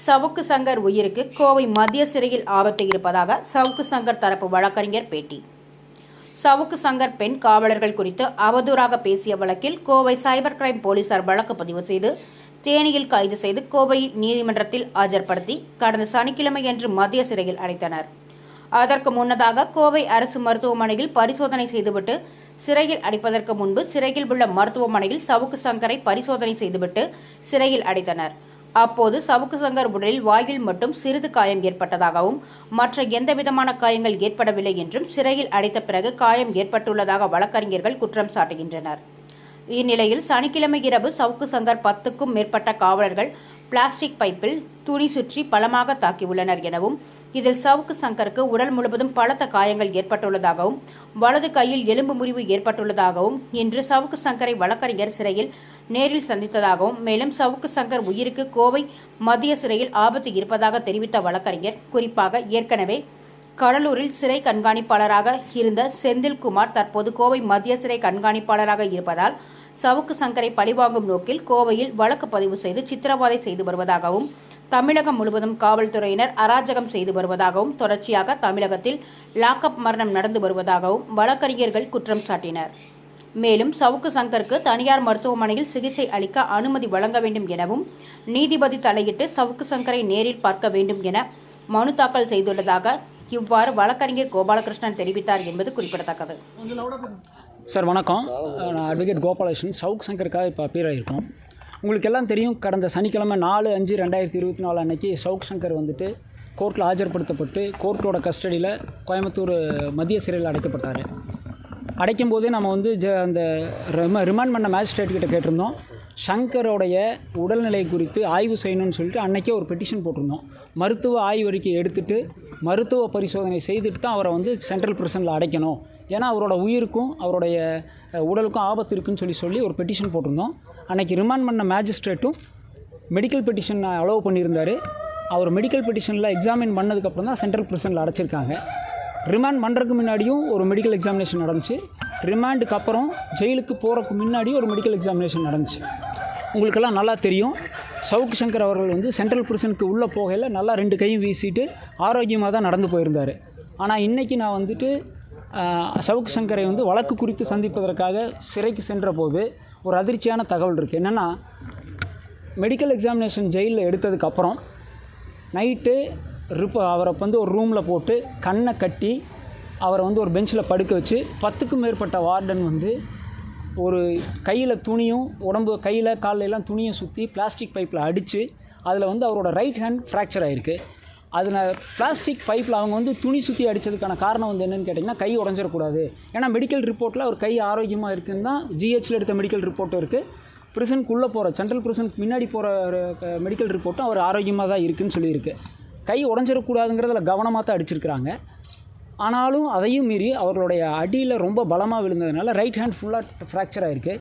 சவுக்கு சங்கர் உயிருக்கு கோவை மத்திய சிறையில் ஆபத்து இருப்பதாக சவுக்கு சங்கர் தரப்பு வழக்கறிஞர் பேட்டி. சவுக்கு சங்கர் பெண் காவலர்கள் குறித்து அவதூறாக பேசிய வழக்கில் கோவை சைபர் கிரைம் போலீசார் வழக்கு பதிவு செய்து தேனியில் கைது செய்து கோவை நீதிமன்றத்தில் ஆஜர்படுத்தி கடந்த சனிக்கிழமையன்று மத்திய சிறையில் அடைத்தனர். அதற்கு முன்னதாக கோவை அரசு மருத்துவமனையில் பரிசோதனை செய்துவிட்டு சிறையில் அடைப்பதற்கு முன்பு சிறையில் உள்ள மருத்துவமனையில் சவுக்கு சங்கரை பரிசோதனை செய்துவிட்டு சிறையில் அடைத்தனர். அப்போது சவுக்கு சங்கர் உடலில் வாயில் மட்டும் சிறிது காயம் ஏற்பட்டதாகவும் மற்ற எந்தவிதமான காயங்கள் ஏற்படவில்லை என்றும் சிறையில் அடைத்த பிறகு காயம் ஏற்பட்டுள்ளதாக வழக்கறிஞர்கள் குற்றம் சாட்டுகின்றனர். இந்நிலையில் சனிக்கிழமை இரவு சவுக்கு சங்கர் 10க்கும் மேற்பட்ட காவலர்கள் பிளாஸ்டிக் பைப்பில் துணி சுற்றி பலமாக தாக்கியுள்ளனர் எனவும் இதில் சவுக்கு சங்கருக்கு உடல் முழுவதும் பலத்த காயங்கள் ஏற்பட்டுள்ளதாகவும் வலது கையில் எலும்பு முறிவு ஏற்பட்டுள்ளதாகவும் இன்று சவுக்கு சங்கரை வழக்கறிஞர் சிறையில் நேரில் சந்தித்ததாகவும் மேலும் சவுக்கு சங்கர் உயிருக்கு கோவை மத்திய சிறையில் ஆபத்து இருப்பதாக தெரிவித்த வழக்கறிஞர் குறிப்பாக ஏற்கனவே கடலூரில் சிறை கண்காணிப்பாளராக இருந்த செந்தில்குமார் தற்போது கோவை மத்திய சிறை கண்காணிப்பாளராக இருப்பதால் சவுக்கு சங்கரை பழிவாங்கும் நோக்கில் கோவையில் வழக்கு பதிவு செய்து சித்திரவதை செய்து வருவதாகவும் தமிழகம் முழுவதும் காவல்துறையினர் அராஜகம் செய்து வருவதாகவும் தொடர்ச்சியாக தமிழகத்தில் லாக்அப் மரணம் நடந்து வருவதாகவும் வழக்கறிஞர்கள் குற்றம் சாட்டினர். மேலும் சவுக்கு சங்கருக்கு தனியார் மருத்துவமனையில் சிகிச்சை அளிக்க அனுமதி வழங்க வேண்டும் எனவும் நீதிபதி தலையிட்டு சவுக்கு சங்கரை நேரில் பார்க்க வேண்டும் என மனு தாக்கல் செய்துள்ளதாக இவ்வாறு வழக்கறிஞர் கோபாலகிருஷ்ணன் தெரிவித்தார் என்பது குறிப்பிடத்தக்கது. சார் வணக்கம், நான் அட்வொகேட் கோபாலகிருஷ்ணன். சவுக்கு சங்கருக்காக இப்போ அப்பீர் ஆகியிருக்கோம். உங்களுக்கு எல்லாம் தெரியும், கடந்த சனிக்கிழமை 4/5/2024 அன்னைக்கு சவுக்கு சங்கர் வந்துட்டு கோர்ட்டில் ஆஜர்படுத்தப்பட்டு கோர்ட்டோட கஸ்டடியில் கோயம்புத்தூர் மத்திய சிறையில் அடைக்கப்பட்டார். அடைக்கும் போதே நம்ம வந்து அந்த ரிமாண்ட் பண்ண மேஜிஸ்ட்ரேட் கிட்ட கேட்டிருந்தோம். சங்கரோடைய உடல்நிலை குறித்து ஆய்வு செய்யணும்னு சொல்லிட்டு அன்றைக்கே ஒரு பெட்டிஷன் போட்டிருந்தோம். மருத்துவ ஆய்வறிக்கை எடுத்துகிட்டு மருத்துவ பரிசோதனை செய்துட்டு தான் அவரை வந்து சென்ட்ரல் பிரிசனில் அடைக்கணும், ஏன்னா அவரோட உயிருக்கும் அவருடைய உடலுக்கும் ஆபத்து இருக்குன்னு சொல்லி ஒரு பெட்டிஷன் போட்டிருந்தோம். அன்றைக்கி ரிமாண்ட் பண்ண மேஜிஸ்ட்ரேட்டும் மெடிக்கல் பெட்டிஷன் அலோவ் பண்ணியிருந்தார். அவர் மெடிக்கல் பெட்டிஷனில் எக்ஸாமின் பண்ணதுக்கப்புறம் தான் சென்ட்ரல் பிரிசனில் அடைச்சிருக்காங்க. ரிமாண்ட் பண்ணுறதுக்கு முன்னாடியும் ஒரு மெடிக்கல் எக்ஸாமினேஷன் நடந்துச்சு. ரிமாண்டுக்கு அப்புறம் ஜெயிலுக்கு போகிறதுக்கு முன்னாடியும் ஒரு மெடிக்கல் எக்ஸாமினேஷன் நடந்துச்சு. உங்களுக்கெல்லாம் நல்லா தெரியும், சவுக்கு சங்கர் அவர்கள் வந்து சென்ட்ரல் பிரிசனுக்கு உள்ளே போகையில் நல்லா 2 கையும் வீசிட்டு ஆரோக்கியமாக தான் நடந்து போயிருந்தார். ஆனால் இன்றைக்கி நான் வந்துட்டு சவுக்கு சங்கரை வந்து வழக்கு குறித்து சந்திப்பதற்காக சிறைக்கு சென்ற போது ஒரு அதிர்ச்சியான தகவல் இருக்குது. என்னென்னா, மெடிக்கல் எக்ஸாமினேஷன் ஜெயிலில் எடுத்ததுக்கப்புறம் நைட்டு அவரை வந்து ஒரு ரூமில் போட்டு கண்ணை கட்டி அவரை வந்து ஒரு பெஞ்சில் படுக்க வச்சு 10க்கும் மேற்பட்ட வார்டன் வந்து ஒரு கையில் துணியும் உடம்பு கையில் காலையெல்லாம் துணியை சுற்றி பிளாஸ்டிக் பைப்பில் அடித்து அதில் வந்து அவரோட ரைட் ஹேண்ட் ஃப்ராக்சர் ஆகிருக்கு. அதில் பிளாஸ்டிக் பைப்பில் அவங்க வந்து துணி சுற்றி அடித்ததுக்கான காரணம் வந்து என்னென்னு கேட்டிங்கன்னா, கை உடஞ்சிடக்கூடாது. ஏன்னா மெடிக்கல் ரிப்போர்ட்டில் அவர் கை ஆரோக்கியமாக இருக்குதுன்னு தான் ஜிஹெச்சில் எடுத்த மெடிக்கல் ரிப்போர்ட்டும் இருக்குது. பிரிசனுக்குள்ளே போகிற சென்ட்ரல் பிரிசனுக்கு முன்னாடி போகிற மெடிக்கல் ரிப்போர்ட்டும் அவர் ஆரோக்கியமாக தான் இருக்குதுன்னு சொல்லியிருக்கு. கை உடஞ்சிடக்கூடாதுங்கிறதுல கவனமாக தான் அடிச்சிருக்கிறாங்க. ஆனாலும் அதையும் மீறி அவர்களுடைய அடியில் ரொம்ப பலமாக விழுந்ததுனால ரைட் ஹேண்ட் ஃபுல்லாக ஃப்ராக்சர் ஆகிருக்கு.